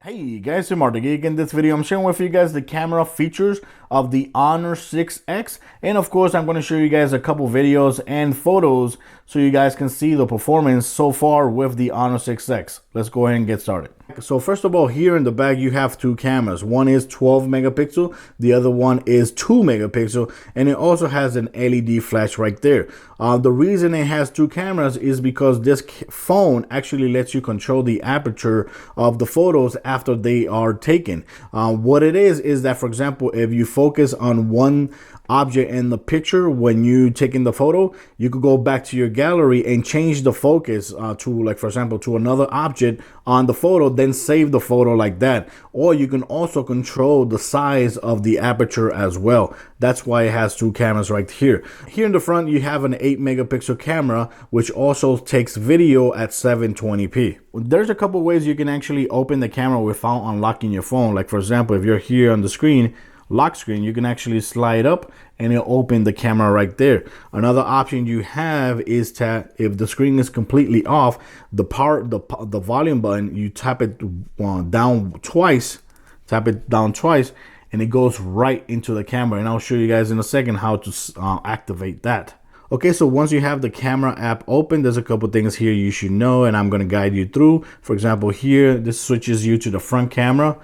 Hey guys, I'm Martin. In this video, I'm sharing with you guys the camera features of the Honor 6X. And of course, I'm going to show you guys a couple videos and photos so you guys can see the performance so far with the Honor 6X. Let's go ahead and get started. So first of all, here in the back, you have two cameras. One is 12 megapixel. The other one is 2 megapixel. And it also has an LED flash right there. The reason it has two cameras is because this phone actually lets you control the aperture of the photos after they are taken. What it is that, for example, if you focus on one object in the picture when you taking the photo, you could go back to your gallery and change the focus to, like, for example, to another object on the photo, then save the photo like that. Or you can also control the size of the aperture as well. That's why it has two cameras right here. Here in the front, you have an 8 megapixel camera, which also takes video at 720p. There's a couple ways you can actually open the camera without unlocking your phone. Like, for example, if you're here on the screen, lock screen, you can actually slide up and it'll open the camera right there. Another option you have is that if the screen is completely off, the volume button, you tap it down twice, and it goes right into the camera. And I'll show you guys in a second how to activate that. Okay, so once you have the camera app open, there's a couple things here you should know, and I'm going to guide you through. For example, here, this switches you to the front camera,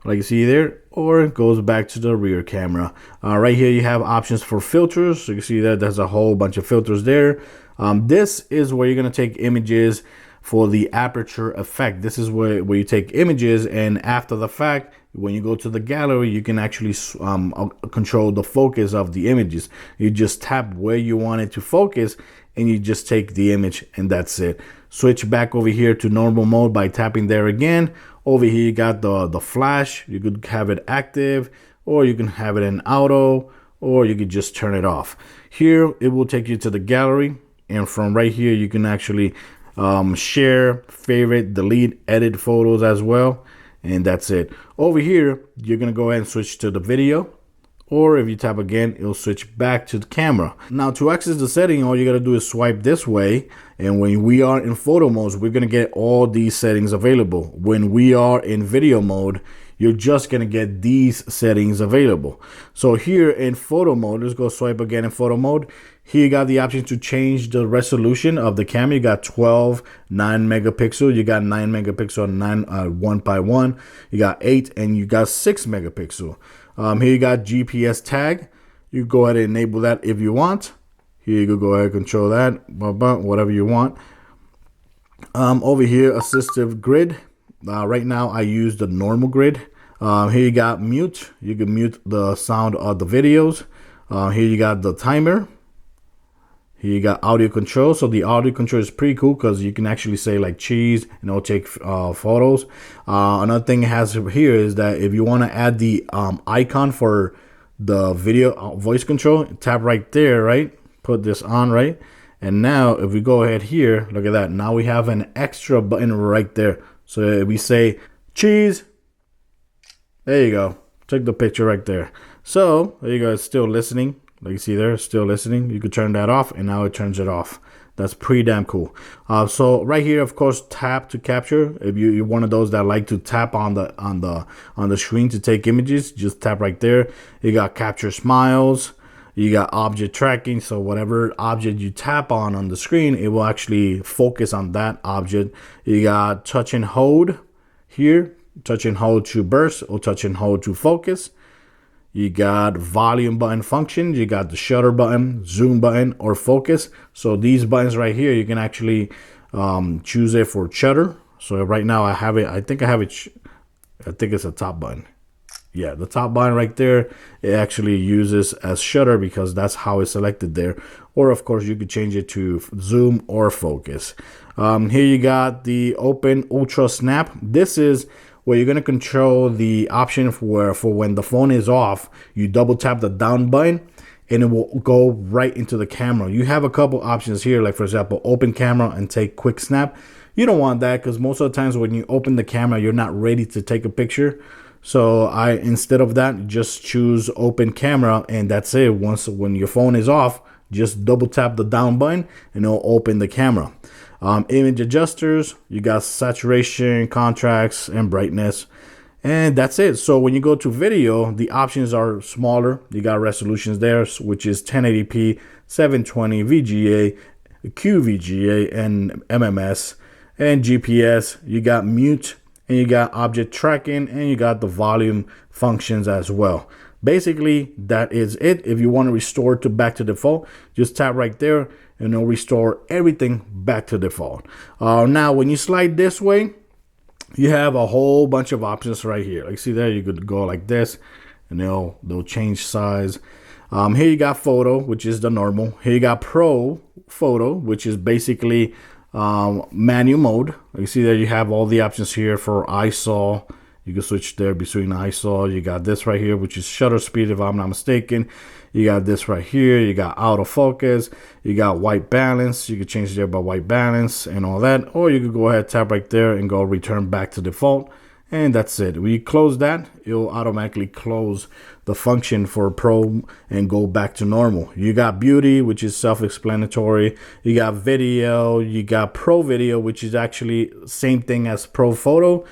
like you see there, or it goes back to the rear camera. Right here, you have options for filters. So you see that there's a whole bunch of filters there. This is where you're going to take images for the aperture effect. This is where you take images, and after the fact, when you go to the gallery, you can actually control the focus of the images. You just tap where you want it to focus, and you just take the image, and that's it. Switch back over here to normal mode by tapping there again. Over here, you got the flash. You could have it active, or you can have it in auto, or you could just turn it off. Here, it will take you to the gallery, and from right here, you can actually share, favorite, delete, edit photos as well, and that's it. Over here, you're gonna go ahead and switch to the video, or if you tap again, it'll switch back to the camera. Now, to access the setting, all you gotta do is swipe this way, and when we are in photo modes, we're gonna get all these settings available. When we are in video mode, you're just gonna get these settings available. So here in photo mode, let's go swipe again in photo mode. Here you got the option to change the resolution of the camera. You got 12, 9 megapixel. You got 9 megapixel, 1x1. You got 8, and you got 6 megapixel. Here you got GPS tag. You go ahead and enable that if you want. Here you can go ahead and control that, whatever you want. Over here, assistive grid. Right now, I use the normal grid. Here you got mute. You can mute the sound of the videos. Here you got the timer. Here you got audio control. So the audio control is pretty cool because you can actually say like cheese and it'll take photos. Another thing it has here is that if you want to add the icon for the video voice control, tap right there, right? Put this on, right? And now if we go ahead here, look at that. Now we have an extra button right there. So if we say cheese, there you go. Take the picture right there. So there you go. It's still listening. Like you see there, still listening. You could turn that off, and now it turns it off. That's pretty damn cool. So right here, of course, tap to capture. If you're one of those that like to tap on the screen to take images, just tap right there. You got capture smiles. You got object tracking. So whatever object you tap on the screen, it will actually focus on that object. You got touch and hold here. Touch and hold to burst, or touch and hold to focus. You got volume button functions. You got the shutter button, zoom button, or focus. So these buttons right here, you can actually choose it for shutter. So right now I have it. I think it's a top button. Yeah, the top button right there, it actually uses as shutter because that's how it's selected there. Or of course you could change it to zoom or focus. Here you got the open ultra snap. This is where you're going to control the option for when the phone is off, you double tap the down button and it will go right into the camera. You have a couple options here, like for example, open camera and take quick snap. You don't want that because most of the times when you open the camera, you're not ready to take a picture. So instead of that, just choose open camera, and that's it. When your phone is off, just double tap the down button and it'll open the camera. Image adjusters, you got saturation, contrast, and brightness. And that's it. So when you go to video, the options are smaller. You got resolutions there, which is 1080p, 720, VGA, QVGA, and MMS, and GPS. You got mute, and you got object tracking, and you got the volume functions as well. Basically, that is it. If you want to restore to back to default, just tap right there, and it'll restore everything back to default. Now, when you slide this way, you have a whole bunch of options right here. Like, see there, you could go like this, and they'll change size. Here you got photo, which is the normal. Here you got pro photo, which is basically manual mode. Like, you see there, you have all the options here for ISO. You can switch there between ISO. You got this right here, which is shutter speed, if I'm not mistaken. You got this right here. You got autofocus. You got white balance. You can change there by white balance and all that. Or you could go ahead, tap right there, and go return back to default. And that's it. When you close that, it'll automatically close the function for Pro and go back to normal. You got beauty, which is self-explanatory. You got video. You got Pro Video, which is actually same thing as Pro Photo.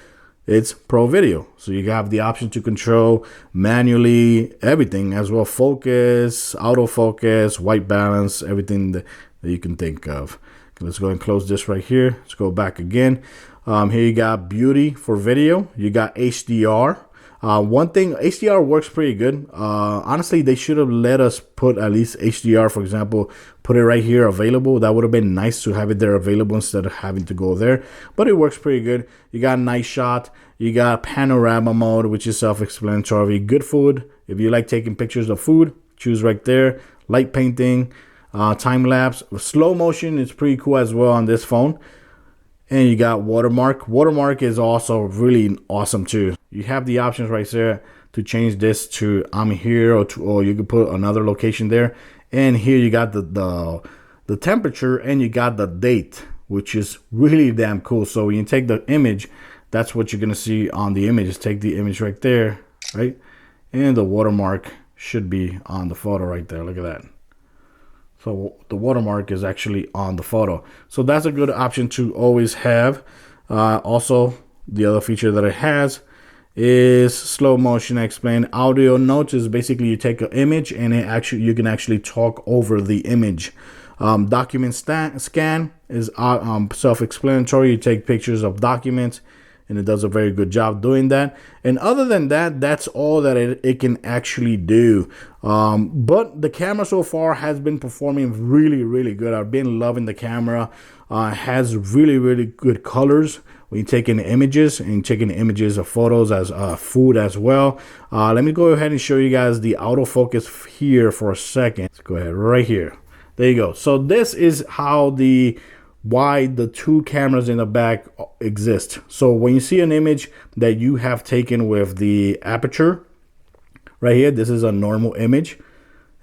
It's Pro Video. So you have the option to control manually everything as well. Focus, autofocus, white balance, everything that you can think of. Okay, let's go and close this right here. Let's go back again. Here you got beauty for video. You got HDR. One thing, HDR works pretty good. Honestly, they should have let us put at least HDR, for example, put it right here available. That would have been nice to have it there available instead of having to go there. But it works pretty good. You got night shot. You got panorama mode, which is self-explanatory. Good food. If you like taking pictures of food, choose right there. Light painting, time lapse, slow motion is pretty cool as well on this phone. And you got watermark. Watermark is also really awesome too. You have the options right there to change this to I'm here, or you can put another location there. And here you got the temperature, and you got the date, which is really damn cool. So when you take the image, that's what you're gonna see on the image. Just take the image right there, right? And the watermark should be on the photo right there. Look at that. So the watermark is actually on the photo. So that's a good option to always have. Also, the other feature that it has is slow motion. I explained. Audio notes is basically you take an image and you can actually talk over the image. Document scan is self-explanatory. You take pictures of documents, and it does a very good job doing that. And other than that, that's all that it can actually do. But the camera so far has been performing really, really good. I've been loving the camera. It has really, really good colors when you take in images, and taking images of photos as food as well. Let me go ahead and show you guys the autofocus here for a second. Let's go ahead right here. There you go. So this is how why the two cameras in the back exist. So when you see an image that you have taken with the aperture right here, this is a normal image.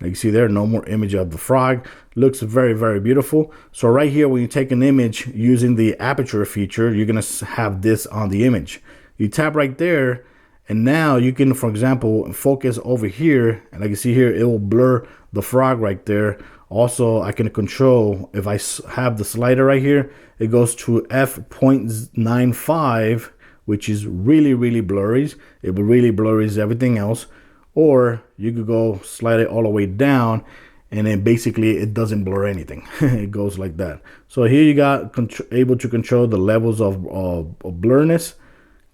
Like you see there, normal image of the frog. Looks very, very beautiful. So right here, when you take an image using the aperture feature, you're gonna have this on the image. You tap right there, and now you can, for example, focus over here, and like you see here, it will blur the frog right there. Also, I can control, if I have the slider right here, it goes to f.95, which is really, really blurry. It really blurs everything else. Or you could go slide it all the way down, and then basically it doesn't blur anything. It goes like that. So here you got able to control the levels of blurriness.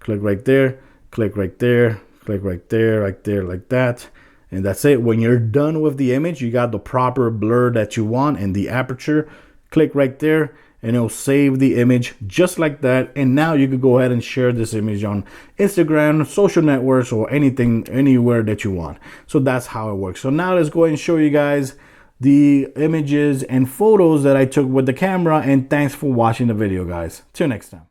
Click right there, click right there, click right there, right there, like that. And that's it. When you're done with the image, you got the proper blur that you want and the aperture. Click right there, and it'll save the image just like that. And now you can go ahead and share this image on Instagram, social networks, or anything, anywhere that you want. So that's how it works. So now let's go ahead and show you guys the images and photos that I took with the camera. And thanks for watching the video, guys. Till next time.